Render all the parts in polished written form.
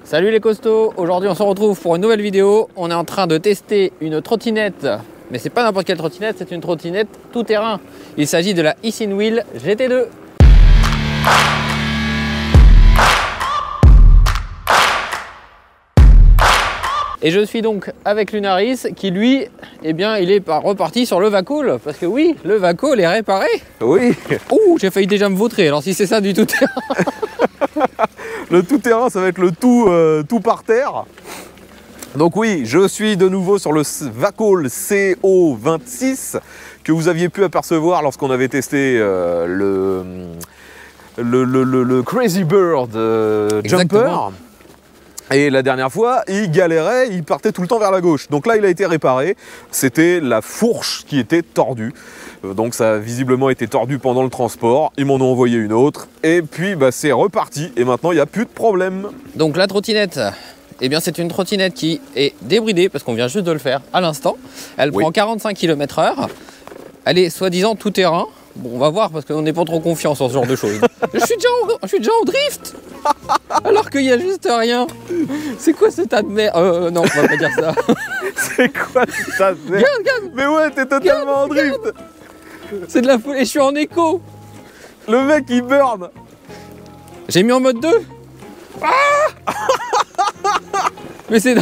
Salut les costauds, aujourd'hui on se retrouve pour une nouvelle vidéo. On est en train de tester une trottinette, mais c'est pas n'importe quelle trottinette, c'est une trottinette tout terrain. Il s'agit de la Easinwheel GT2. Et je suis donc avec Lunaris qui lui, eh bien il est reparti sur le Vacool. Parce que oui, le Vacool est réparé. Oui. Ouh, j'ai failli déjà me vautrer, alors si c'est ça du tout terrain. Le tout terrain, ça va être le tout par terre. Donc oui, je suis de nouveau sur le Vacool CO26 que vous aviez pu apercevoir lorsqu'on avait testé le Crazy Bird Jumper. Et la dernière fois, il galérait, il partait tout le temps vers la gauche. Donc là, il a été réparé. C'était la fourche qui était tordue. Donc ça a visiblement été tordu pendant le transport. Ils m'en ont envoyé une autre. Et puis, bah, c'est reparti. Et maintenant, il n'y a plus de problème. Donc la trottinette, eh bien, c'est une trottinette qui est débridée, parce qu'on vient juste de le faire à l'instant. Elle prend 45 km/h. Elle est soi-disant tout terrain. Bon, on va voir, parce qu'on n'est pas trop confiant sur ce genre de choses. je suis déjà au drift. Alors qu'il n'y a juste rien. C'est quoi ce tas de merde? Non, on va pas dire ça. C'est quoi ce tas de merde? Regarde. Mais ouais, t'es totalement en drift. C'est de la folie, je suis en écho. Le mec, il burn. J'ai mis en mode 2. Ah. Mais c'est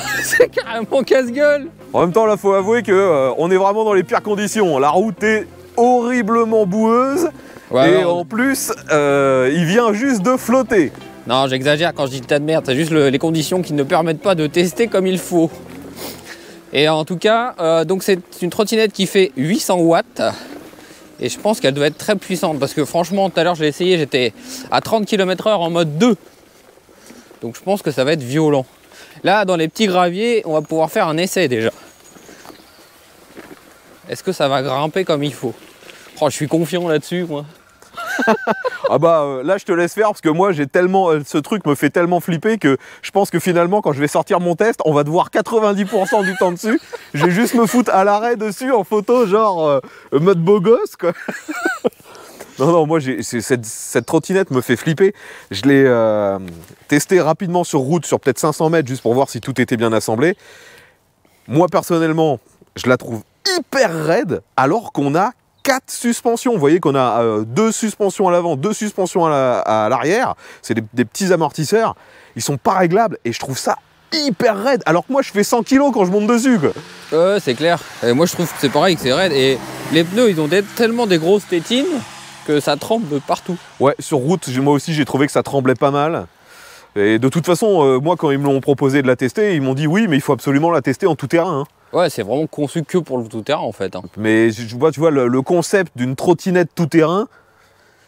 carrément casse-gueule. En même temps, là, faut avouer que on est vraiment dans les pires conditions. La route est horriblement boueuse. Et en plus, il vient juste de flotter. Non, j'exagère quand je dis tas de merde, c'est juste les conditions qui ne permettent pas de tester comme il faut. Et en tout cas, donc c'est une trottinette qui fait 800 watts. Et je pense qu'elle doit être très puissante parce que franchement, tout à l'heure, je l'ai essayé, j'étais à 30 km/h en mode 2. Donc je pense que ça va être violent. Là, dans les petits graviers, on va pouvoir faire un essai déjà. Est-ce que ça va grimper comme il faut? Oh, je suis confiant là-dessus, moi. Ah bah là je te laisse faire parce que moi j'ai tellement ce truc me fait tellement flipper que je pense que finalement quand je vais sortir mon test on va devoir 90% du temps dessus. Je vais juste me foutre à l'arrêt dessus en photo genre mode beau gosse quoi. Non moi cette trottinette me fait flipper. Je l'ai testé rapidement sur route sur peut-être 500 mètres juste pour voir si tout était bien assemblé. Moi personnellement je la trouve hyper raide alors qu'on a 4 suspensions. Vous voyez qu'on a 2 suspensions à l'avant, 2 suspensions à l'arrière. C'est des petits amortisseurs. Ils sont pas réglables et je trouve ça hyper raide. Alors que moi, je fais 100 kg quand je monte dessus. C'est clair. Et moi, je trouve que c'est pareil, que c'est raide. Et les pneus, ils ont tellement des grosses tétines que ça tremble de partout. Ouais, sur route, moi aussi, j'ai trouvé que ça tremblait pas mal. Et de toute façon, moi, quand ils me l'ont proposé de la tester, ils m'ont dit oui, mais il faut absolument la tester en tout terrain. Hein. Ouais, c'est vraiment conçu que pour le tout-terrain en fait. Hein. Mais tu vois le concept d'une trottinette tout-terrain,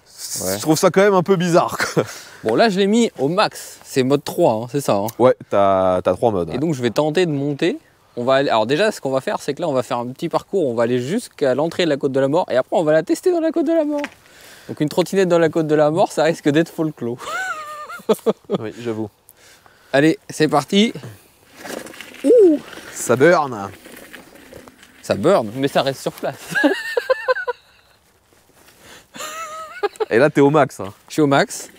je trouve ça quand même un peu bizarre. Quoi. Bon, là je l'ai mis au max, c'est mode 3, hein, c'est ça. Hein. Ouais, t'as 3 modes. Et donc je vais tenter de monter. On va aller... Alors déjà, ce qu'on va faire, c'est que là on va faire un petit parcours, on va aller jusqu'à l'entrée de la Côte de la Mort et après on va la tester dans la Côte de la Mort. Donc une trottinette dans la Côte de la Mort, ça risque d'être folklore. Oui, j'avoue. Allez, c'est parti. Ouh! Ça burn. Ça burn, mais ça reste sur place. Et là, t'es au max. Hein. Je suis au max.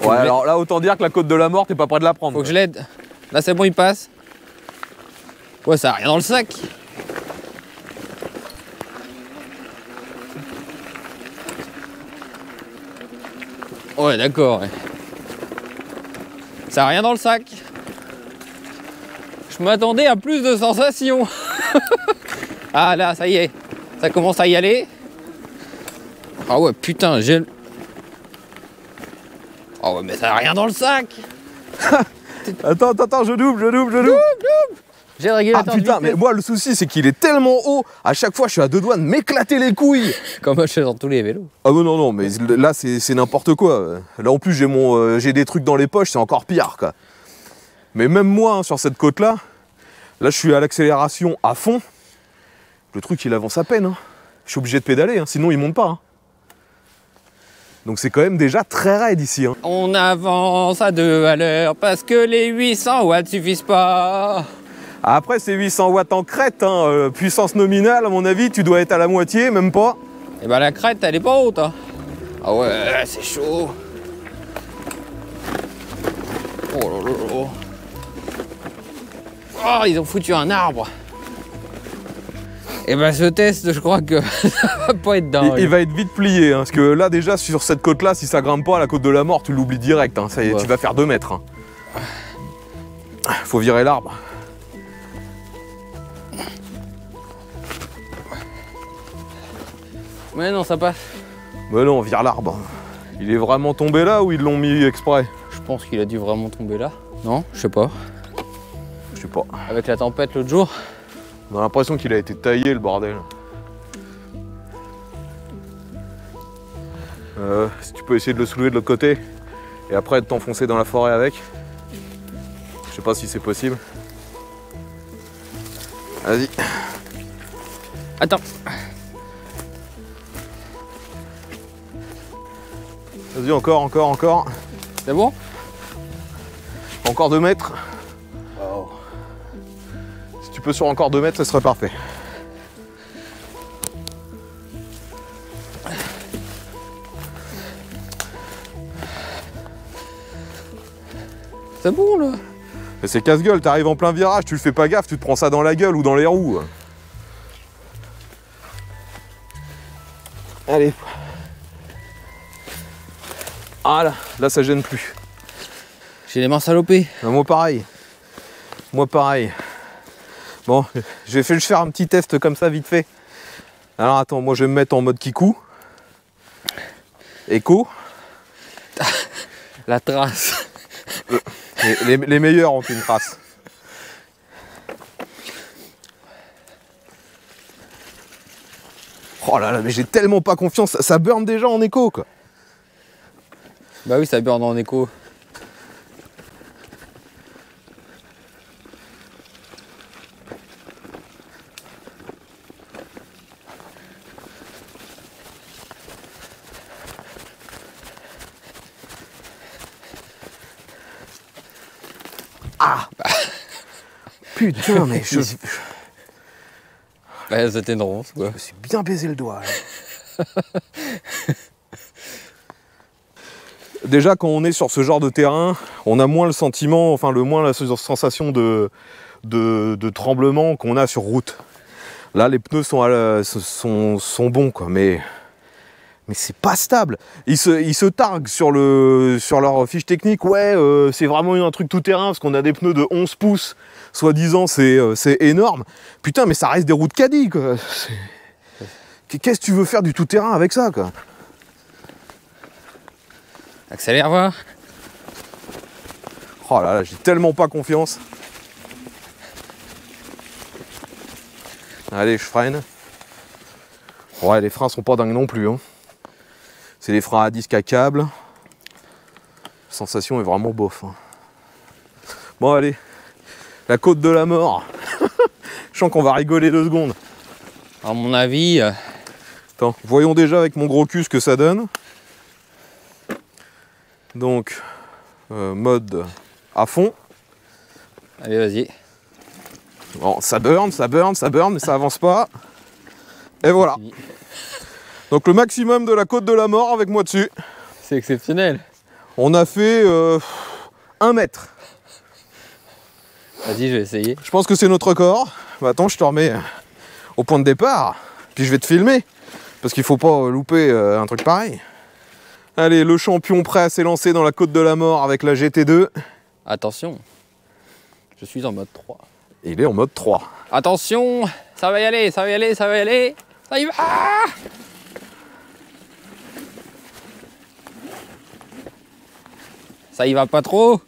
Ouais, alors là, autant dire que la Côte de la Mort, t'es pas prêt de la prendre. Faut que je l'aide. Là, c'est bon, il passe. Ouais, ça a rien dans le sac. Ouais, d'accord. Ouais. Ça a rien dans le sac. Je m'attendais à plus de sensations. Ah là, ça y est. Ça commence à y aller. Ah ouais, putain, j'ai... Ah ouais, mais ça a rien dans le sac. Attends, je double. J'ai le régulateur. Ah putain, mais moi le souci c'est qu'il est tellement haut, à chaque fois je suis à 2 doigts de m'éclater les couilles. Comme je fais dans tous les vélos. Ah non, mais là c'est n'importe quoi. Là en plus j'ai des trucs dans les poches, c'est encore pire quoi. Mais même moi, hein, sur cette côte-là, là je suis à l'accélération à fond. Le truc il avance à peine. Hein. Je suis obligé de pédaler, hein, sinon il monte pas. Hein. Donc c'est quand même déjà très raide ici. Hein. On avance à 2 à l'heure parce que les 800 watts suffisent pas. Après c'est 800 watts en crête, hein, puissance nominale à mon avis, tu dois être à la moitié, même pas. Et bah la crête elle est pas haute. Hein. Ah ouais, c'est chaud. Oh là là là. Oh, ils ont foutu un arbre. Et ben ce test, je crois que ça va pas être dingue. Il va être vite plié, hein, parce que là déjà sur cette côte là, si ça grimpe pas à la côte de la mort, tu l'oublies direct, hein, ça y est, Ouais. tu vas faire 2 mètres. Hein. Faut virer l'arbre. Mais non, ça passe. Mais non, vire l'arbre. Il est vraiment tombé là ou ils l'ont mis exprès? Je pense qu'il a dû vraiment tomber là. Non, je sais pas. Je sais pas. Avec la tempête l'autre jour. On a l'impression qu'il a été taillé le bordel. Si tu peux essayer de le soulever de l'autre côté et après de t'enfoncer dans la forêt avec. Je sais pas si c'est possible. Vas-y. Attends. Vas-y, encore. C'est bon? Encore 2 mètres. Wow. Si tu peux sur encore 2 mètres, ce serait parfait. C'est bon là. Mais c'est casse-gueule, t'arrives en plein virage, tu le fais pas gaffe, tu te prends ça dans la gueule ou dans les roues. Allez. Ah là ça gêne plus. J'ai les mains salopées. Moi pareil. Bon, je vais faire un petit test comme ça vite fait. Alors attends, moi je vais me mettre en mode kikou. Écho. La trace. Les meilleurs ont une trace. Oh là là, mais j'ai tellement pas confiance, ça burn déjà en écho quoi. Bah oui, ça burn en écho. Ah putain, mais je Bah c'était une ronce quoi. me suis bien baisé le doigt. Là. Déjà, quand on est sur ce genre de terrain, on a moins le sentiment, enfin le moins la sensation de tremblement qu'on a sur route. Là, les pneus sont bons, quoi, mais c'est pas stable. Ils se targuent sur leur fiche technique, ouais, c'est vraiment un truc tout-terrain, parce qu'on a des pneus de 11 pouces, soi-disant, c'est énorme. Putain, mais ça reste des routes caddie, quoi. Qu'est-ce que tu veux faire du tout-terrain avec ça, quoi? Accélère, va. Oh là là, j'ai tellement pas confiance. Allez, je freine. Ouais, les freins sont pas dingues non plus. Hein. C'est des freins à disque à câble. La sensation est vraiment bof. Hein. Bon, allez. La côte de la mort. Je sens qu'on va rigoler 2 secondes. À mon avis... Attends, voyons déjà avec mon gros cul ce que ça donne. Donc, mode à fond. Allez, vas-y. Bon, ça burn, mais ça avance pas. Et voilà. Donc le maximum de la côte de la mort avec moi dessus. C'est exceptionnel. On a fait 1 mètre. Vas-y, je vais essayer. Je pense que c'est notre record. Bah, attends, je te remets au point de départ. Puis je vais te filmer. Parce qu'il faut pas louper un truc pareil. Allez, le champion prêt à s'élancer dans la côte de la mort avec la GT2. Attention. Je suis en mode 3. Il est en mode 3. Attention, ça va y aller, ça va y aller, ça va y aller. Ça y va. Ça y va pas trop.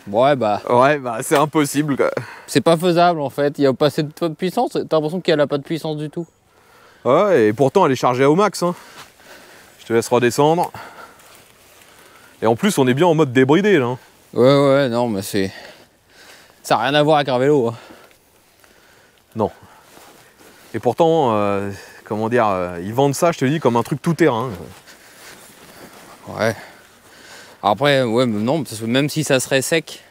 Ouais, bah, Ouais, bah c'est impossible quoi. c'est pas faisable en fait. Il y a pas assez de puissance. T'as l'impression qu'elle a pas de puissance du tout. Ouais, et pourtant elle est chargée au max. Hein. Je te laisse redescendre. Et en plus, on est bien en mode débridé là. Hein. Ouais, non, mais c'est... Ça n'a rien à voir avec un vélo. Hein. Non. Et pourtant, comment dire, ils vendent ça, je te dis, comme un truc tout terrain. Ouais. Après, ouais, mais non, parce que même si ça serait sec,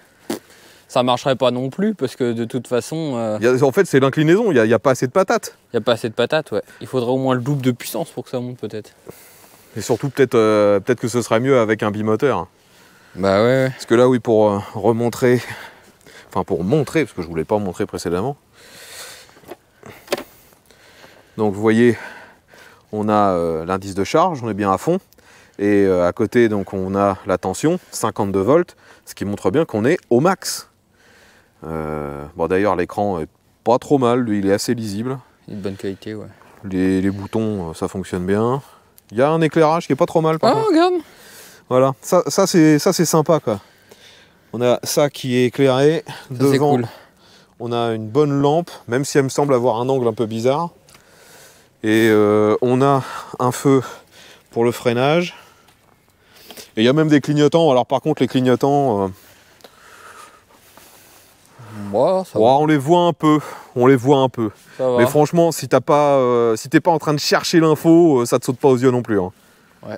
ça marcherait pas non plus, parce que de toute façon, En fait, c'est l'inclinaison, il n'y a pas assez de patates. y a pas assez de patates, ouais. Il faudrait au moins le double de puissance pour que ça monte, peut-être. Et surtout, peut-être que ce serait mieux avec un bimoteur. Bah ouais. Parce que là, oui, pour remontrer, enfin pour montrer, parce que je voulais pas montrer précédemment. Donc vous voyez, on a l'indice de charge, on est bien à fond. Et à côté, donc, on a la tension, 52 volts, ce qui montre bien qu'on est au max. Bon, d'ailleurs, l'écran est pas trop mal, lui, il est assez lisible. Une bonne qualité, ouais. Les boutons, ça fonctionne bien. Il y a un éclairage qui est pas trop mal, par contre. Regarde. Voilà, ça c'est sympa, quoi. On a ça qui est éclairé. Ça, devant, cool. on a une bonne lampe, même si elle me semble avoir un angle un peu bizarre. Et on a un feu pour le freinage. Et il y a même des clignotants. Alors par contre, les clignotants, on les voit un peu. On les voit un peu. Mais franchement, si t'es pas en train de chercher l'info, ça te saute pas aux yeux non plus. Hein. Ouais.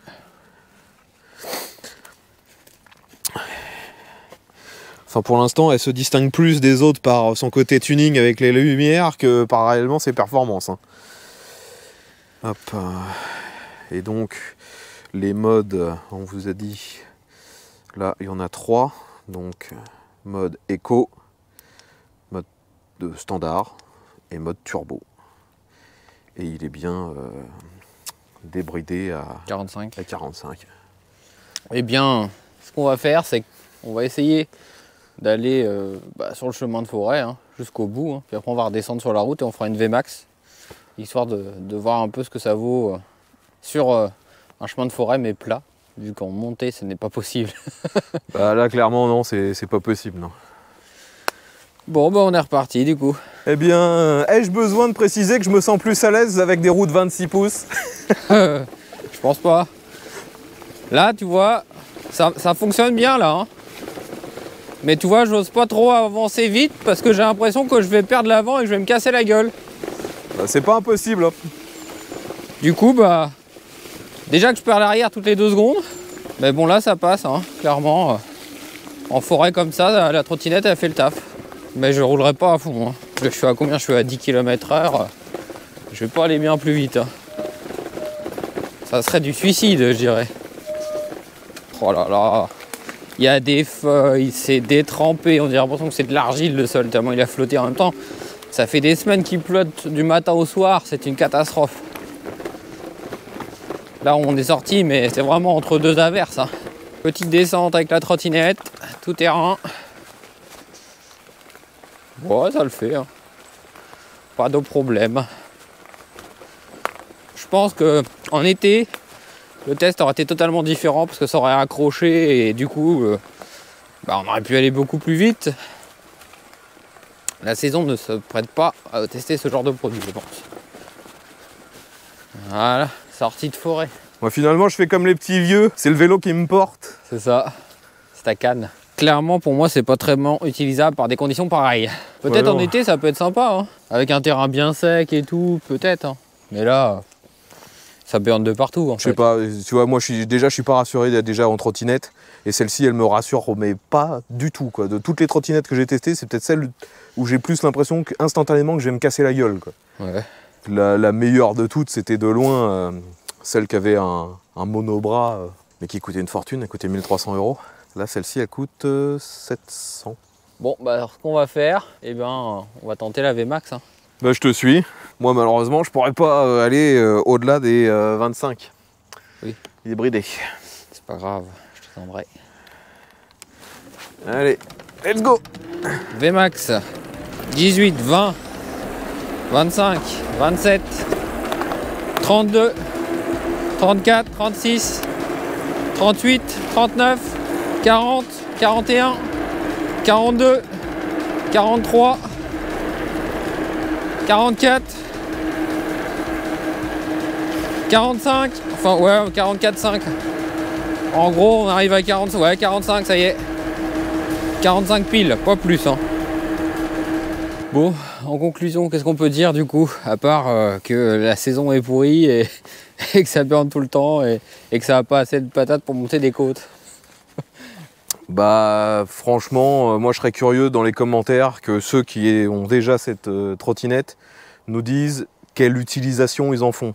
Enfin, pour l'instant, elle se distingue plus des autres par son côté tuning avec les lumières que par réellement ses performances. Hein. Hop. Et donc, les modes, on vous a dit, là, il y en a 3. Donc, mode éco, mode de standard et mode turbo. Et il est bien débridé à 45. Eh bien, ce qu'on va faire, c'est qu'on va essayer d'aller sur le chemin de forêt hein, jusqu'au bout. Hein. Puis après, on va redescendre sur la route et on fera une VMAX, histoire de voir un peu ce que ça vaut sur un chemin de forêt, mais plat. Vu qu'en montée, ce n'est pas possible. Bah là, clairement, non, c'est pas possible. Non. Bon, bah on est reparti du coup. Eh bien, ai-je besoin de préciser que je me sens plus à l'aise avec des roues de 26 pouces? Je pense pas. Là, tu vois, ça fonctionne bien là. Hein. Mais tu vois, j'ose pas trop avancer vite parce que j'ai l'impression que je vais perdre l'avant et que je vais me casser la gueule. Bah, c'est pas impossible. Hein. Du coup, bah, déjà que je perds l'arrière toutes les 2 secondes. Mais bon, là, ça passe, hein, clairement. En forêt comme ça, la trottinette, elle fait le taf. Mais je roulerai pas à fond. Hein. Je suis à combien? Je suis à 10 km/h. Je vais pas aller bien plus vite. Hein. Ça serait du suicide, je dirais. Oh là là. Il y a des feuilles, c'est détrempé. On dirait l'impression que c'est de l'argile le sol, tellement il a flotté en même temps. Ça fait des semaines qu'il pleut du matin au soir. C'est une catastrophe. Là, on est sorti, mais c'est vraiment entre 2 averses. Hein. Petite descente avec la trottinette, tout terrain. Ouais, ça le fait. Hein. Pas de problème. Je pense qu'en été, le test aurait été totalement différent parce que ça aurait accroché et du coup, on aurait pu aller beaucoup plus vite. La saison ne se prête pas à tester ce genre de produit, je pense. Voilà, sortie de forêt. Moi, finalement, je fais comme les petits vieux, c'est le vélo qui me porte. C'est ça, c'est ta canne. Clairement, pour moi, c'est pas très utilisable par des conditions pareilles. Peut-être en été, ça peut être sympa, hein. Avec un terrain bien sec et tout, peut-être. Hein. Mais là, ça burne de partout. Je sais pas, tu vois, moi, je suis pas rassuré d'être déjà en trottinette. Et celle-ci, elle me rassure, mais pas du tout, quoi. De toutes les trottinettes que j'ai testées, c'est peut-être celle où j'ai plus l'impression instantanément que je vais me casser la gueule, quoi. Ouais. La meilleure de toutes, c'était de loin celle qui avait un monobras, mais qui coûtait une fortune, elle coûtait 1300 €. Là, celle-ci, elle coûte 700. Bon, bah alors ce qu'on va faire, on va tenter la VMAX. Hein. Bah, je te suis. Moi, malheureusement, je pourrais pas aller au-delà des 25. Oui. Il est bridé. C'est pas grave, je te tendrai. Allez, let's go. VMAX, 18, 20, 25, 27, 32, 34, 36, 38, 39, 40, 41, 42, 43, 44, 45, enfin ouais, 44, 5. En gros, on arrive à 40, ouais, 45, ça y est. 45 piles, pas plus. Hein. Bon, en conclusion, qu'est-ce qu'on peut dire du coup? À part que la saison est pourrie et que ça burne tout le temps et que ça n'a pas assez de patates pour monter des côtes. Bah franchement, moi je serais curieux dans les commentaires que ceux qui ont déjà cette trottinette nous disent quelle utilisation ils en font.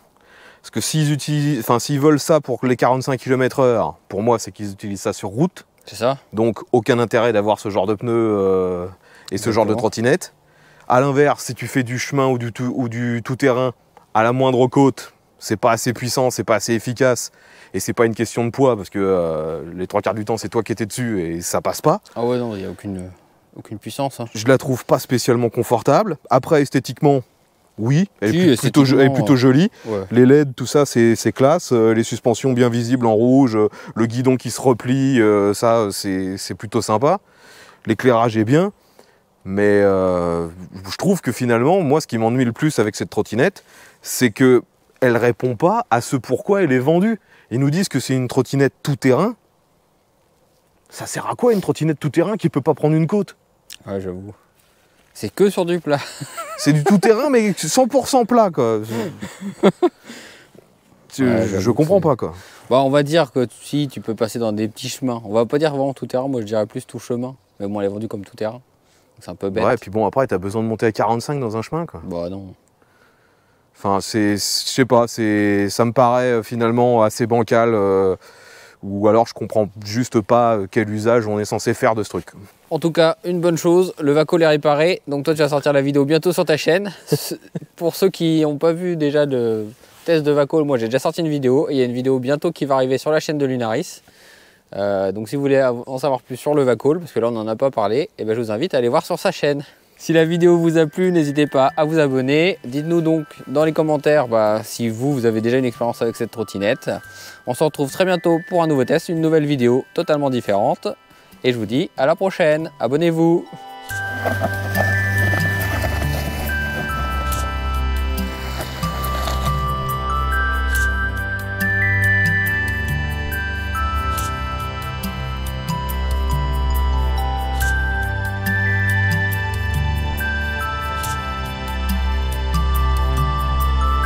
Parce que s'ils veulent ça pour les 45 km/h, pour moi c'est qu'ils utilisent ça sur route. C'est ça. Donc aucun intérêt d'avoir ce genre de pneus et ce genre de trottinette. A l'inverse, si tu fais du chemin ou du tout-terrain, à la moindre côte, c'est pas assez puissant, c'est pas assez efficace. Et c'est pas une question de poids, parce que les 3/4 du temps, c'est toi qui étais dessus et ça passe pas. Ah ouais, non, il n'y a aucune puissance. Hein. Je la trouve pas spécialement confortable. Après, esthétiquement, oui, elle est plutôt jolie. Ouais. Les LED, tout ça, c'est classe. Les suspensions bien visibles en rouge, le guidon qui se replie, ça, c'est plutôt sympa. L'éclairage est bien. Mais je trouve que finalement, moi, ce qui m'ennuie le plus avec cette trottinette, c'est qu'elle ne répond pas à ce pourquoi elle est vendue. Ils nous disent que c'est une trottinette tout-terrain. Ça sert à quoi une trottinette tout-terrain qui ne peut pas prendre une côte? Ouais, j'avoue. C'est que sur du plat. C'est du tout-terrain, mais 100% plat, quoi. Je comprends pas, quoi. Bon, on va dire que si tu peux passer dans des petits chemins, on va pas dire vraiment tout-terrain, moi je dirais plus tout chemin. Mais bon, elle est vendue comme tout-terrain. C'est un peu bête. Ouais, et puis bon, après, t'as besoin de monter à 45 dans un chemin, quoi. Bah non. Enfin, je sais pas, ça me paraît finalement assez bancal, ou alors je comprends juste pas quel usage on est censé faire de ce truc. En tout cas, une bonne chose, le Vacol est réparé, donc toi tu vas sortir la vidéo bientôt sur ta chaîne. Pour ceux qui n'ont pas vu déjà de test de Vacol, moi j'ai déjà sorti une vidéo, et il y a une vidéo bientôt qui va arriver sur la chaîne de Lunaris. Donc si vous voulez en savoir plus sur le Vacol, parce que là on n'en a pas parlé, et ben je vous invite à aller voir sur sa chaîne. Si la vidéo vous a plu, n'hésitez pas à vous abonner. Dites-nous donc dans les commentaires si vous avez déjà une expérience avec cette trottinette. On se retrouve très bientôt pour un nouveau test, une nouvelle vidéo totalement différente. Et je vous dis à la prochaine. Abonnez-vous.